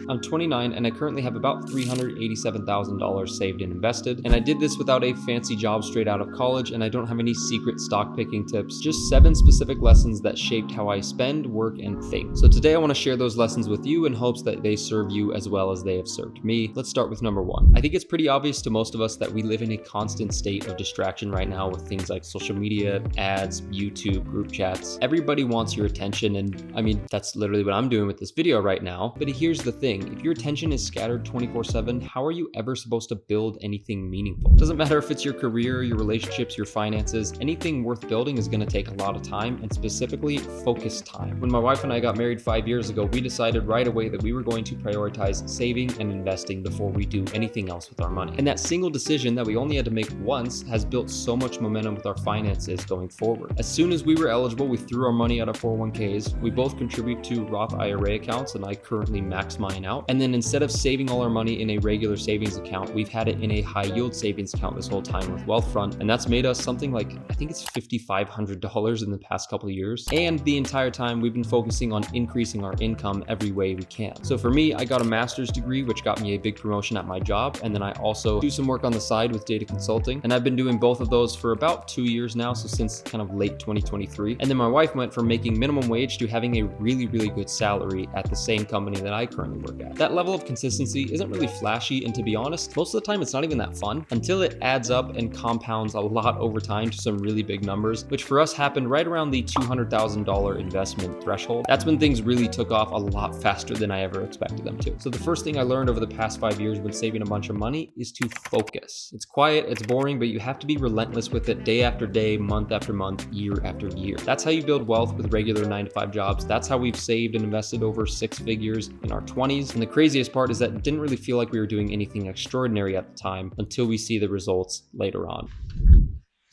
I'm 29 and I currently have about $387,000 saved and invested, and I did this without a fancy job straight out of college, and I don't have any secret stock picking tips, just 7 specific lessons that shaped how I spend, work, and think. So today I want to share those lessons with you in hopes that they serve you as well as they have served me. Let's start with number 1. I think it's pretty obvious to most of us that we live in a constant state of distraction right now with things like social media, ads, YouTube, group chats. Everybody wants your attention, and I mean, that's literally what I'm doing with this video right now. But here's the thing, if your attention is scattered 24/7, how are you ever supposed to build anything meaningful? It doesn't matter if it's your career, your relationships, your finances, anything worth building is gonna take a lot of time, and specifically focus time. When my wife and I got married 5 years ago, we decided right away that we were going to prioritize saving and investing before we do anything else with our money. And that single decision that we only had to make once has built so much momentum with our finances going forward. As soon as we were eligible, we threw our money out of 401ks. We both contribute to Roth IRA accounts, and I currently max mine out. And then instead of saving all our money in a regular savings account, we've had it in a high yield savings account this whole time with Wealthfront, and that's made us something like, I think it's $5,500 in the past couple of years. And the entire time we've been focusing on increasing our income every way we can. So for me, I got a master's degree, which got me a big promotion at my job, and then I also do some work on the side with data consulting, and I've been doing both of those for about 2 years now, so since kind of late 2023. And then my wife went from making minimum wage to having a really good salary at the same company that I currently work at. That level of consistency isn't really flashy, and to be honest, most of the time it's not even that fun until it adds up and compounds a lot over time to some really big numbers, which for us happened right around the $200,000 investment threshold. That's when things really took off a lot faster than I ever expected them to. So the first thing I learned over the past 5 years when saving a bunch of money is to focus. It's quiet, it's boring, but you have to be relentless with it day after day, month after month, year after year. That's how you build wealth with regular 9-to-5 jobs. That's how we've saved and invested over 6 figures in our 20s. And the craziest part is that it didn't really feel like we were doing anything extraordinary at the time until we see the results later on.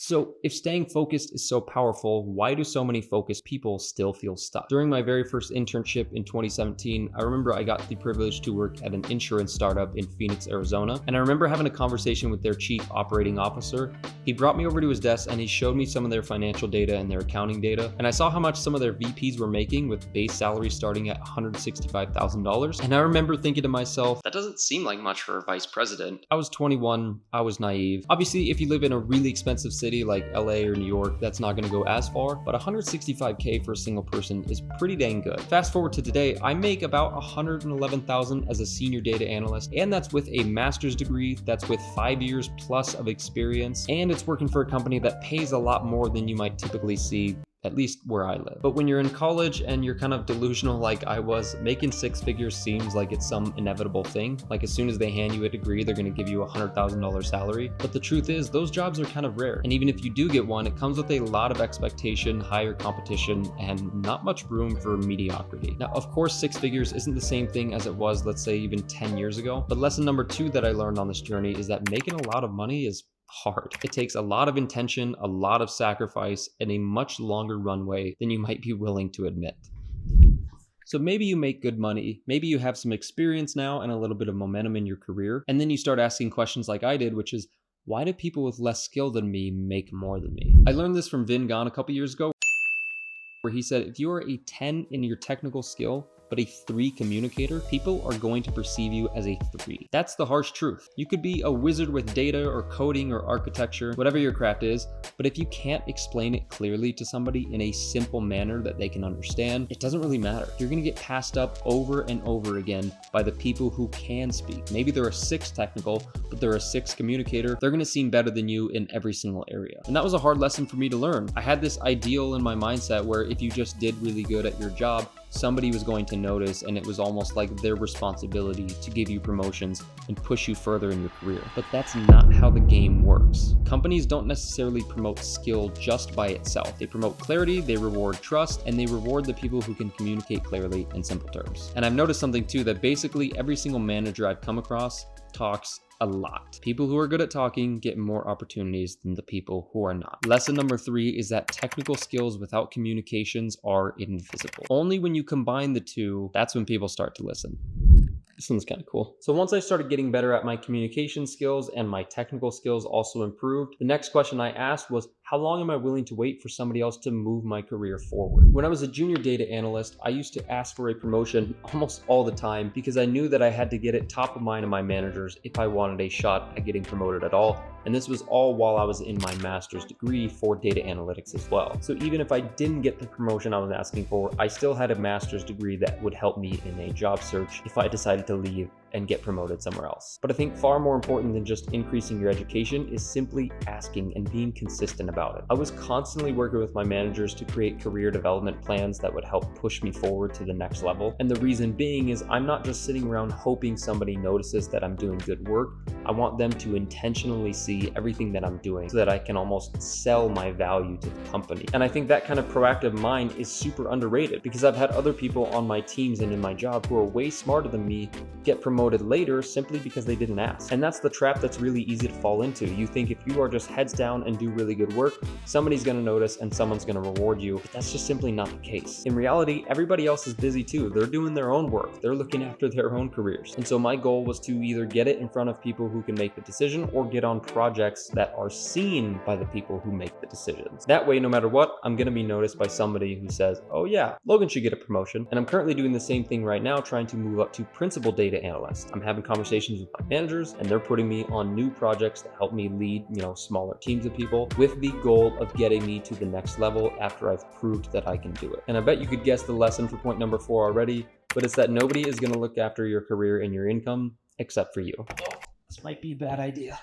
So if staying focused is so powerful, why do so many focused people still feel stuck? During my very first internship in 2017, I remember I got the privilege to work at an insurance startup in Phoenix, Arizona. And I remember having a conversation with their chief operating officer. He brought me over to his desk and he showed me some of their financial data and their accounting data. And I saw how much some of their VPs were making with base salaries starting at $165,000. And I remember thinking to myself, that doesn't seem like much for a vice president. I was 21, I was naive. Obviously, if you live in a really expensive city like LA or New York, that's not going to go as far, but $165K for a single person is pretty dang good. Fast forward to today, I make about $111,000 as a senior data analyst, and that's with a master's degree, that's with 5 years plus of experience, and it's working for a company that pays a lot more than you might typically see, at least where I live. But when you're in college and you're kind of delusional like I was, making 6 figures seems like it's some inevitable thing. Like as soon as they hand you a degree, they're gonna give you a $100,000 salary. But the truth is, those jobs are kind of rare. And even if you do get one, it comes with a lot of expectation, higher competition, and not much room for mediocrity. Now, of course, 6 figures isn't the same thing as it was, let's say, even 10 years ago. But lesson number 2 that I learned on this journey is that making a lot of money is hard. It takes a lot of intention, a lot of sacrifice, and a much longer runway than you might be willing to admit. So maybe you make good money, maybe you have some experience now and a little bit of momentum in your career, and then you start asking questions like I did, which is, why do people with less skill than me make more than me? I learned this from Vin Gone a couple years ago, where he said, if you are a 10 in your technical skill, but a 3 communicator, people are going to perceive you as a 3. That's the harsh truth. You could be a wizard with data or coding or architecture, whatever your craft is, but if you can't explain it clearly to somebody in a simple manner that they can understand, it doesn't really matter. You're gonna get passed up over and over again by the people who can speak. Maybe they're a 6 technical, but they're a 6 communicator. They're gonna seem better than you in every single area. And that was a hard lesson for me to learn. I had this ideal in my mindset where if you just did really good at your job, somebody was going to notice, and it was almost like their responsibility to give you promotions and push you further in your career. But that's not how the game works. Companies don't necessarily promote skill just by itself. They promote clarity, they reward trust, and they reward the people who can communicate clearly in simple terms. And I've noticed something too, that basically every single manager I've come across talks a lot. People who are good at talking get more opportunities than the people who are not. Lesson number 3 is that technical skills without communications are invisible. Only when you combine the two, that's when people start to listen. This one's kind of cool. So once I started getting better at my communication skills and my technical skills also improved, the next question I asked was, How long am I willing to wait for somebody else to move my career forward? When I was a junior data analyst, I used to ask for a promotion almost all the time because I knew that I had to get it top of mind of my managers if I wanted a shot at getting promoted at all. And this was all while I was in my master's degree for data analytics as well. So even if I didn't get the promotion I was asking for, I still had a master's degree that would help me in a job search if I decided to leave and get promoted somewhere else. But I think far more important than just increasing your education is simply asking and being consistent about it. I was constantly working with my managers to create career development plans that would help push me forward to the next level. And the reason being is I'm not just sitting around hoping somebody notices that I'm doing good work. I want them to intentionally see everything that I'm doing so that I can almost sell my value to the company. And I think that kind of proactive mind is super underrated because I've had other people on my teams and in my job who are way smarter than me get promoted later simply because they didn't ask. And that's the trap that's really easy to fall into. You think if you are just heads down and do really good work, somebody's going to notice and someone's going to reward you. But that's just simply not the case. In reality, everybody else is busy too. They're doing their own work. They're looking after their own careers. And so my goal was to either get it in front of people who can make the decision or get on projects that are seen by the people who make the decisions. That way, no matter what, I'm going to be noticed by somebody who says, oh yeah, Logan should get a promotion. And I'm currently doing the same thing right now, trying to move up to principal data analyst. I'm having conversations with my managers and they're putting me on new projects that help me lead, smaller teams of people with the goal of getting me to the next level after I've proved that I can do it. And I bet you could guess the lesson for point number 4 already, but it's that nobody is going to look after your career and your income except for you. This might be a bad idea.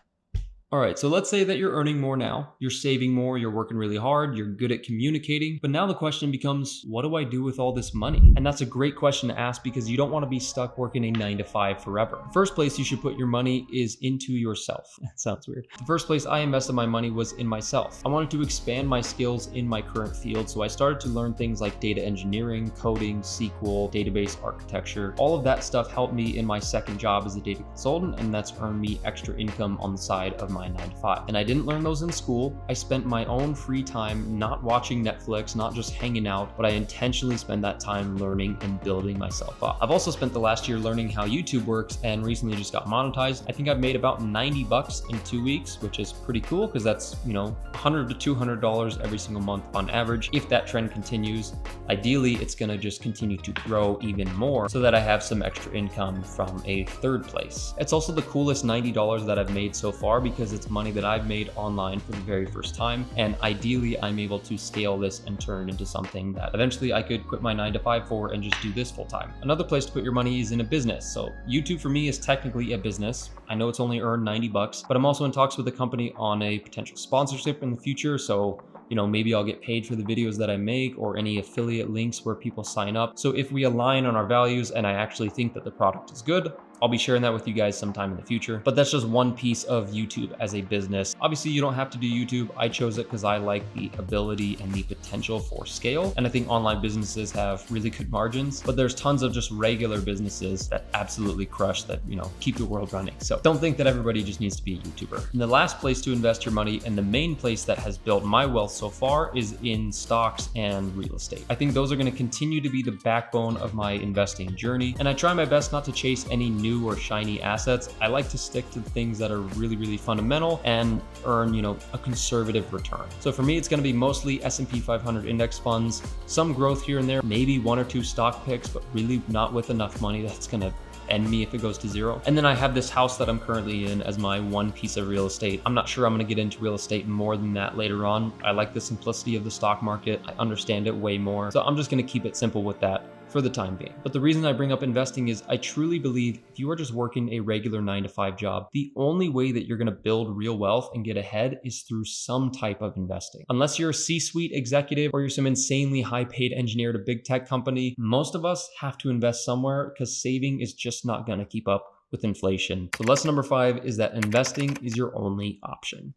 All right, so let's say that you're earning more now, you're saving more, you're working really hard, you're good at communicating, but now the question becomes, what do I do with all this money? And that's a great question to ask because you don't want to be stuck working a 9-to-5 forever. First place you should put your money is into yourself. That sounds weird. The first place I invested my money was in myself. I wanted to expand my skills in my current field, so I started to learn things like data engineering, coding, SQL, database architecture. All of that stuff helped me in my second job as a data consultant, and that's earned me extra income on the side of my 9-to-5. And I didn't learn those in school. I spent my own free time not watching Netflix, not just hanging out, but I intentionally spend that time learning and building myself up. I've also spent the last year learning how YouTube works and recently just got monetized. I think I've made about $90 in 2 weeks, which is pretty cool because that's, $100 to $200 every single month on average. If that trend continues, ideally it's going to just continue to grow even more so that I have some extra income from a third place. It's also the coolest $90 that I've made so far because it's money that I've made online for the very first time. And ideally, I'm able to scale this and turn into something that eventually I could quit my 9-to-5 for and just do this full time. Another place to put your money is in a business. So YouTube for me is technically a business. I know it's only earned $90, but I'm also in talks with a company on a potential sponsorship in the future. So maybe I'll get paid for the videos that I make or any affiliate links where people sign up. So if we align on our values and I actually think that the product is good, I'll be sharing that with you guys sometime in the future. But that's just one piece of YouTube as a business. Obviously, you don't have to do YouTube. I chose it because I like the ability and the potential for scale. And I think online businesses have really good margins, but there's tons of just regular businesses that absolutely crush that, keep the world running. So don't think that everybody just needs to be a YouTuber. And the last place to invest your money and the main place that has built my wealth so far is in stocks and real estate. I think those are going to continue to be the backbone of my investing journey. And I try my best not to chase any new or shiny assets. I like to stick to things that are really, really fundamental and earn, a conservative return. So for me, it's going to be mostly S&P 500 index funds, some growth here and there, maybe 1 or 2 stock picks, but really not with enough money that's going to end me if it goes to zero. And then I have this house that I'm currently in as my one piece of real estate. I'm not sure I'm going to get into real estate more than that later on. I like the simplicity of the stock market. I understand it way more. So I'm just going to keep it simple with that for the time being. But the reason I bring up investing is I truly believe if you are just working a regular 9-to-5 job, the only way that you're going to build real wealth and get ahead is through some type of investing. Unless you're a C-suite executive or you're some insanely high paid engineer at a big tech company, most of us have to invest somewhere because saving is just not going to keep up with inflation. So lesson number 5 is that investing is your only option.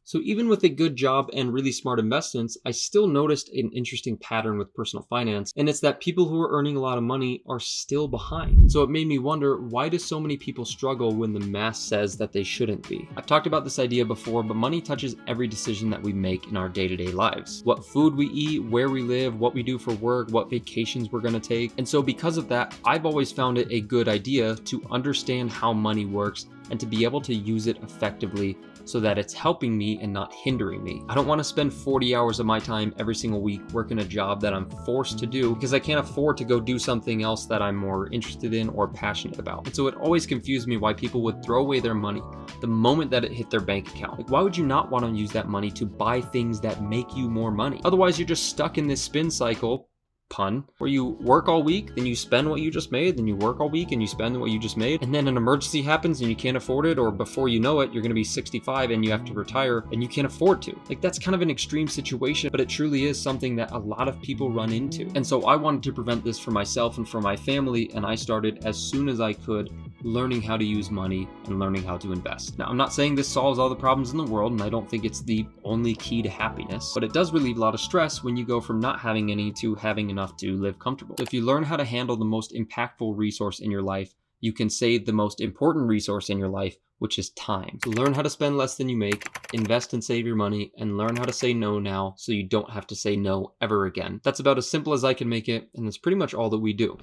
So even with a good job and really smart investments, I still noticed an interesting pattern with personal finance, and it's that people who are earning a lot of money are still behind. So it made me wonder, why do so many people struggle when the math says that they shouldn't be? I've talked about this idea before, but money touches every decision that we make in our day-to-day lives. What food we eat, where we live, what we do for work, what vacations we're gonna take. And so because of that, I've always found it a good idea to understand how money works and to be able to use it effectively so that it's helping me and not hindering me. I don't want to spend 40 hours of my time every single week working a job that I'm forced to do because I can't afford to go do something else that I'm more interested in or passionate about. And so it always confused me why people would throw away their money the moment that it hit their bank account. Like, why would you not want to use that money to buy things that make you more money? Otherwise, you're just stuck in this spin cycle, pun, where you work all week, then you spend what you just made, then you work all week and you spend what you just made, and then an emergency happens and you can't afford it, or before you know it, you're gonna be 65 and you have to retire and you can't afford to. Like, that's kind of an extreme situation, but it truly is something that a lot of people run into. And so I wanted to prevent this for myself and for my family, and I started as soon as I could learning how to use money and learning how to invest. Now, I'm not saying this solves all the problems in the world, and I don't think it's the only key to happiness, but it does relieve a lot of stress when you go from not having any to having enough to live comfortable. So if you learn how to handle the most impactful resource in your life, you can save the most important resource in your life, which is time. So learn how to spend less than you make, invest and save your money, and learn how to say no now so you don't have to say no ever again. That's about as simple as I can make it, and that's pretty much all that we do.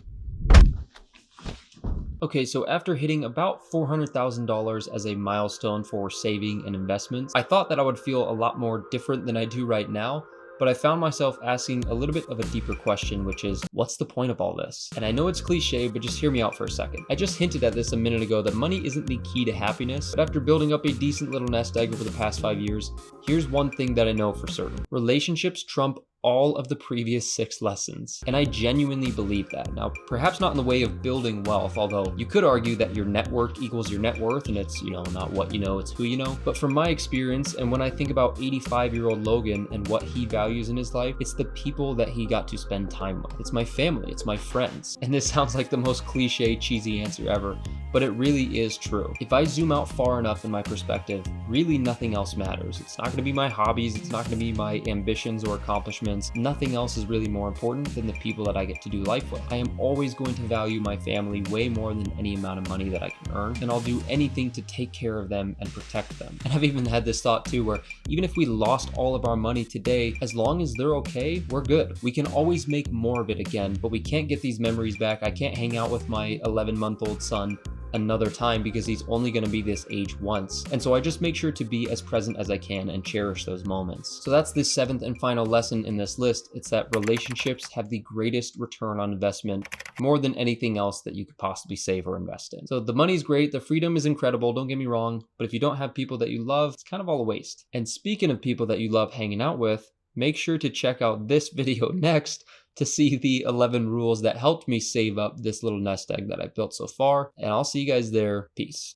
Okay, so after hitting about $400,000 as a milestone for saving and investments, I thought that I would feel a lot more different than I do right now, but I found myself asking a little bit of a deeper question, which is, what's the point of all this? And I know it's cliche, but just hear me out for a second. I just hinted at this a minute ago that money isn't the key to happiness, but after building up a decent little nest egg over the past 5 years, here's one thing that I know for certain. Relationships trump all of the previous 6 lessons. And I genuinely believe that. Now, perhaps not in the way of building wealth, although you could argue that your network equals your net worth, and it's, not what you know, it's who you know. But from my experience, and when I think about 85-year-old Logan and what he values in his life, it's the people that he got to spend time with. It's my family, it's my friends. And this sounds like the most cliche, cheesy answer ever, but it really is true. If I zoom out far enough in my perspective, really nothing else matters. It's not gonna be my hobbies, it's not gonna be my ambitions or accomplishments. Nothing else is really more important than the people that I get to do life with. I am always going to value my family way more than any amount of money that I can earn, and I'll do anything to take care of them and protect them. And I've even had this thought too, where even if we lost all of our money today, as long as they're okay, we're good. We can always make more of it again, but we can't get these memories back. I can't hang out with my 11-month-old son another time because he's only going to be this age once. And so I just make sure to be as present as I can and cherish those moments. So that's the 7th and final lesson in this list. It's that relationships have the greatest return on investment, more than anything else that you could possibly save or invest in. So the money's great, the freedom is incredible, don't get me wrong, but if you don't have people that you love, it's kind of all a waste. And speaking of people that you love hanging out with, make sure to check out this video next to see the 11 rules that helped me save up this little nest egg that I built so far. And I'll see you guys there. Peace.